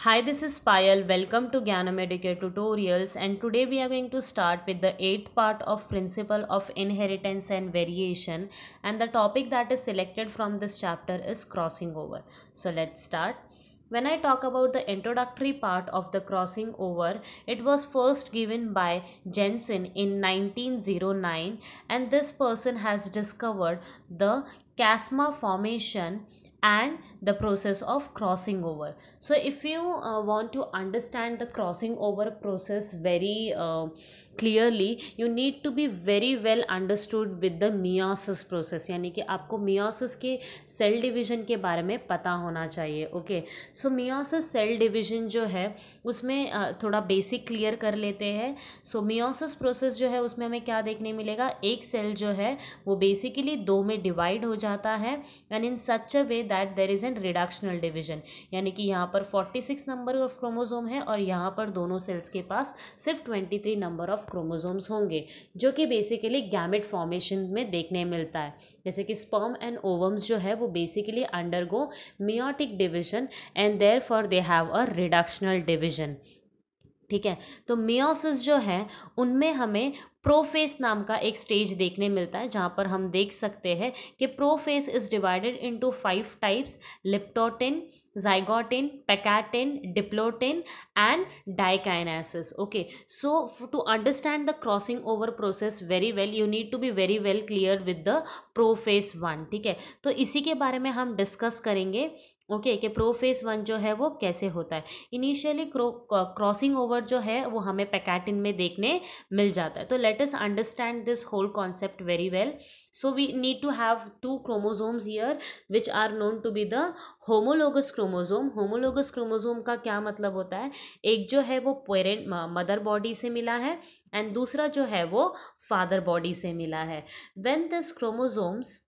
Hi, this is Payal. Welcome to Gyanam Educare Tutorials, and today we are going to start with the eighth part of Principle of Inheritance and Variation, and the topic that is selected from this chapter is crossing over. So let's start. When I talk about the introductory part of the crossing over, it was first given by Jensen in 1909, and this person has discovered the chiasma formation and the process of crossing over. So if you want to understand the crossing over process very clearly, you need to be very well understood with the meiosis process, यानी कि आपको meiosis के cell division के बारे में पता होना चाहिए. ओके, सो meiosis सेल डिवीजन जो है उसमें थोड़ा बेसिक क्लियर कर लेते हैं. सो meiosis प्रोसेस जो है उसमें हमें क्या देखने मिलेगा, एक सेल जो है वो बेसिकली दो में डिवाइड हो जाता है, and in such a way that there is an reductional division, यानी कि यहाँ पर 46 नंबर ऑफ क्रोमोसोम है और यहाँ पर दोनों सेल्स के पास सिर्फ 23 नंबर ऑफ क्रोमोसोम्स होंगे, जो कि बेसिकली गैमेट फॉर्मेशन में देखने मिलता है. जैसे कि स्पर्म एंड ओवम्स जो है वो basically undergo meiotic division and therefore they have a reductional division. ठीक है, तो मियोसिस जो है उनमें हमें प्रोफेस नाम का एक स्टेज देखने मिलता है, जहाँ पर हम देख सकते हैं कि prophase is divided into 5 types: leptotene, zygotin, pectin, diplotin and dikinesis. Okay, so to understand the crossing over process very well, you need to be very well clear with the prophase 1. ठीक है, तो इसी के बारे में हम discuss करेंगे. Okay, कि प्रोफेस 1 जो है वो कैसे होता है. इनिशियली क्रॉसिंग ओवर जो है वो हमें पैकेटिन में देखने मिल जाता है. तो let us understand this whole concept very well. So we need to have 2 chromosomes here which are known to be the homologous chromosome. Homologous chromosome का क्या मतलब होता है, एक जो है वो पेरेंट मदर बॉडी से मिला है एंड दूसरा जो है वो फादर बॉडी से मिला है. When this chromosomes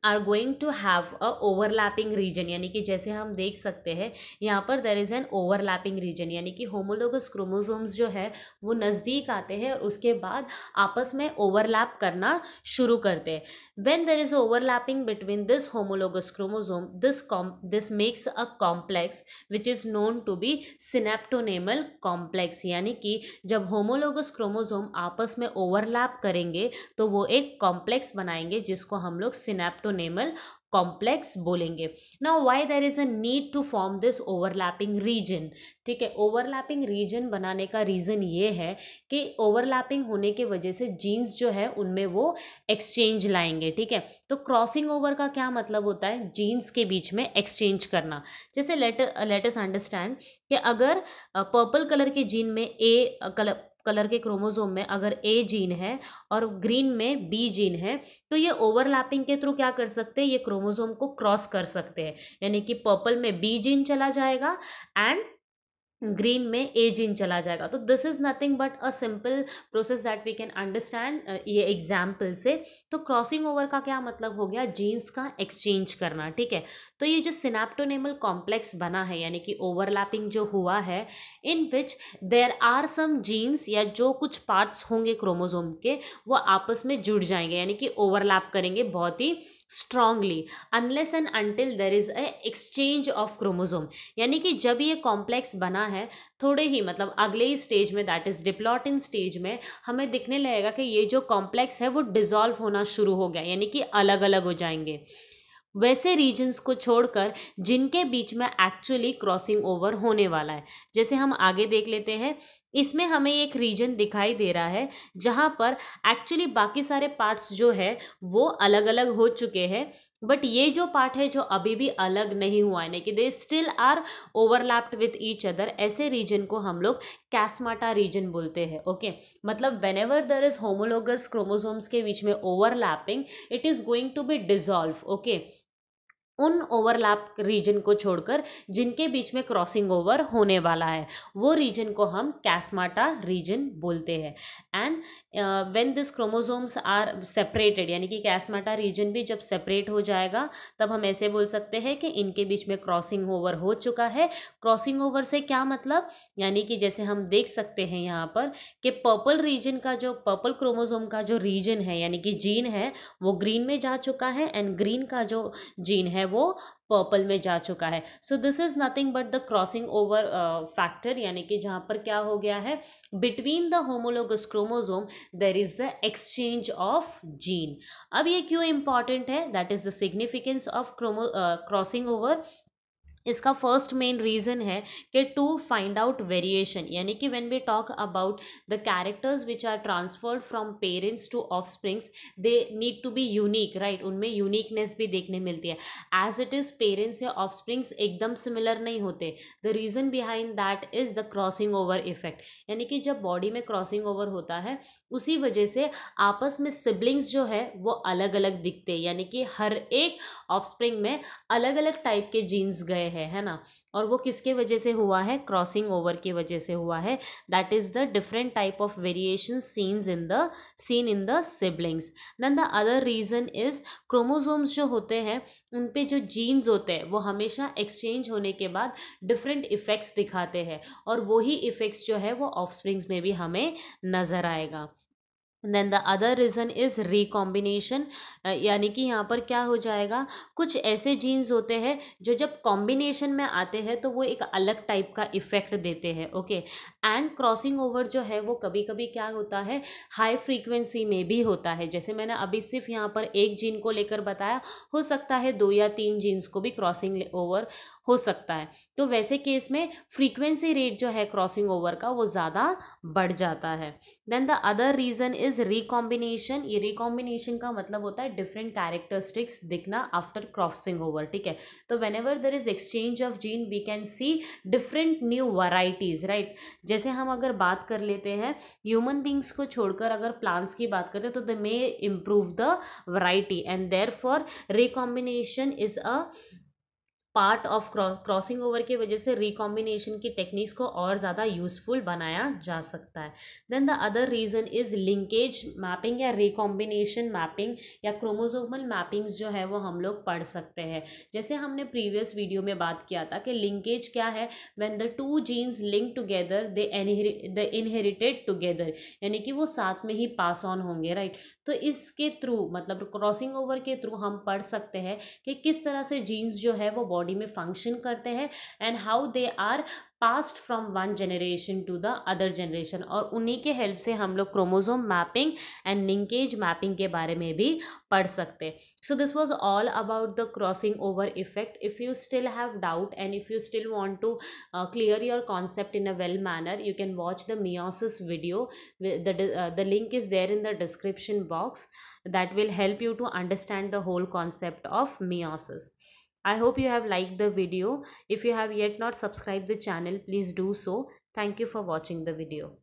are going to have a overlapping region, यानी कि जैसे हम देख सकते हैं यहाँ पर there is an overlapping region, यानी कि होमोलोगस क्रोमोसोम्स जो है वो नज़दीक आते हैं और उसके बाद आपस में ओवरलैप करना शुरू करते हैं. When there is overlapping between this homologous chromosome, this makes a complex which is known to be synaptonemal complex, यानी कि जब होमोलोगस क्रोमोसोम आपस में ओवरलैप करेंगे तो वो एक कॉम्प्लेक्स बनाएंगे जिसको हम लोग सिनेप्टोनेमल कॉम्प्लेक्स बोलेंगे. Now why there is a need to form this overlapping region. ठीक है, ओवरलैपिंग रीजन बनाने का रीजन ये है कि ओवरलैपिंग होने के वजह से जीन्स जो है उनमें वो एक्सचेंज लाएंगे. ठीक है, तो क्रॉसिंग ओवर का क्या मतलब होता है, जीन्स के बीच में एक्सचेंज करना. जैसे लेट अस अंडरस्टैंड कि अगर पर्पल कलर के जीन में ए कलर के क्रोमोसोम में अगर ए जीन है और ग्रीन में बी जीन है, तो ये ओवरलैपिंग के थ्रू क्या कर सकते हैं, ये क्रोमोसोम को क्रॉस कर सकते हैं, यानी कि पर्पल में बी जीन चला जाएगा एंड ग्रीन में ए जीन चला जाएगा. तो this is nothing but a simple process that we can understand ये एग्जाम्पल से. तो क्रॉसिंग ओवर का क्या मतलब हो गया, जीन्स का एक्सचेंज करना. ठीक है, तो ये जो सिनेप्टोनेमल कॉम्प्लेक्स बना है, यानी कि ओवरलैपिंग जो हुआ है, in which there are some genes या जो कुछ पार्ट्स होंगे क्रोमोसोम के वो आपस में जुड़ जाएंगे, यानी कि ओवरलैप करेंगे बहुत ही strongly, unless and until there is a exchange of chromosome. यानी कि जब ये कॉम्प्लेक्स बना है, थोड़े ही मतलब अगले ही स्टेज में, दैट इज डिप्लॉटिन स्टेज में, हमें दिखने लगेगा कि ये जो कॉम्प्लेक्स है वो डिसॉल्व होना शुरू हो गया, यानी कि अलग अलग हो जाएंगे. वैसे रीजन्स को छोड़कर जिनके बीच में एक्चुअली क्रॉसिंग ओवर होने वाला है, जैसे हम आगे देख लेते हैं. इसमें हमें एक रीजन दिखाई दे रहा है जहाँ पर एक्चुअली बाकी सारे पार्ट्स जो है वो अलग अलग हो चुके हैं, बट ये जो पार्ट है जो अभी भी अलग नहीं हुआ है, कि they still are overlapped with each other, ऐसे रीजन को हम लोग कैस्माटा रीजन बोलते हैं. ओके, मतलब whenever there is homologous chromosomes के बीच में overlapping, it is going to be dissolve. Okay, उन ओवरलैप रीजन को छोड़कर जिनके बीच में क्रॉसिंग ओवर होने वाला है, वो रीजन को हम कैस्माटा रीजन बोलते हैं. And when this chromosomes are separated, यानी कि कैस्माटा रीजन भी जब सेपरेट हो जाएगा तब हम ऐसे बोल सकते हैं कि इनके बीच में क्रॉसिंग ओवर हो चुका है. क्रॉसिंग ओवर से क्या मतलब, यानी कि जैसे हम देख सकते हैं यहाँ पर कि पर्पल रीजन का जो पर्पल क्रोमोसोम का जो रीजन है, यानी कि जीन है, वो ग्रीन में जा चुका है एंड ग्रीन का जो जीन है वो पर्पल में जा चुका है। So this is nothing but the crossing over factor, यानी कि जहाँ पर क्या हो गया है, between the homologous chromosome there is the exchange of gene. अब ये क्यों इंपॉर्टेंट है, that is the significance of crossing over. इसका फर्स्ट मेन रीज़न है कि टू फाइंड आउट वेरिएशन, यानी कि when we talk about the characters which are transferred from parents to offsprings, they need to be unique, right, उनमें uniqueness भी देखने मिलती है। एज इट इज़ पेरेंट्स या ऑफस्प्रिंग्स एकदम सिमिलर नहीं होते। The reason behind that is the crossing over effect, यानी कि जब बॉडी में क्रॉसिंग ओवर होता है उसी वजह से आपस में सिबलिंग्स जो है वो अलग अलग दिखते हैं, यानी कि हर एक ऑफस्प्रिंग में अलग अलग टाइप के जीन्स गए है ना। और वो किसके वजह से हुआ है, क्रॉसिंग ओवर की वजह से हुआ है। That is the different type of variation seen in the siblings. Then the other reason is chromosomes जो होते हैं उन पे जो जीन्स होते हैं वो हमेशा एक्सचेंज होने के बाद डिफरेंट इफेक्ट्स दिखाते हैं, और वही इफेक्ट्स जो है वो ऑफस्प्रिंग्स में भी हमें नजर आएगा। Then the other reason is recombination, यानी कि यहाँ पर क्या हो जाएगा, कुछ ऐसे जीन्स होते हैं जो जब कॉम्बिनेशन में आते हैं तो वो एक अलग टाइप का इफेक्ट देते हैं, ओके। एंड क्रॉसिंग ओवर जो है वो कभी कभी क्या होता है, हाई फ्रीक्वेंसी में भी होता है। जैसे मैंने अभी सिर्फ यहाँ पर एक जीन को लेकर बताया, हो सकता है 2 या 3 जीन्स को भी क्रॉसिंग ओवर हो सकता है। तो वैसे केस में फ्रीक्वेंसी रेट जो है क्रॉसिंग ओवर का वो ज़्यादा बढ़ जाता है। Then the other reason is recombination. ये रिकॉम्बिनेशन का मतलब होता है डिफरेंट कैरेक्टरिस्टिक्स दिखना आफ्टर क्रॉसिंग ओवर, ठीक है। तो whenever there is exchange of gene we can see different new varieties, right. जैसे हम अगर बात कर लेते हैं ह्यूमन बींग्स को छोड़कर, अगर प्लांट्स की बात करते हैं तो they may improve the variety, and therefore recombination is a part of crossing over की वजह से रिकॉम्बिनेशन की टेक्निक्स को और ज़्यादा यूजफुल बनाया जा सकता है। Then the other reason is linkage mapping या रिकॉम्बिनेशन मैपिंग या क्रोमोसोमल मैपिंग्स जो है वो हम लोग पढ़ सकते हैं। जैसे हमने प्रीवियस वीडियो में बात किया था कि लिंकेज क्या है, when the two genes link together they inherited together, यानी कि वो साथ में ही पास ऑन होंगे, राइट। तो इसके थ्रू मतलब क्रॉसिंग ओवर के थ्रू हम पढ़ सकते हैं कि किस तरह से जीन्स जो है वो बॉडी में फंक्शन करते हैं and how they are passed from one generation to the other generation, और उन्हीं के हेल्प से हम लोग chromosome mapping and linkage mapping के बारे में भी पढ़ सकते हैं। So this was all about the crossing over effect. If you still have doubt and if you still want to clear your concept in a well manner, you can watch the meiosis video. The link is there in the description box. That will help you to understand the whole concept of meiosis. I hope you have liked the video. If you have yet not subscribed the channel, please do so. Thank you for watching the video.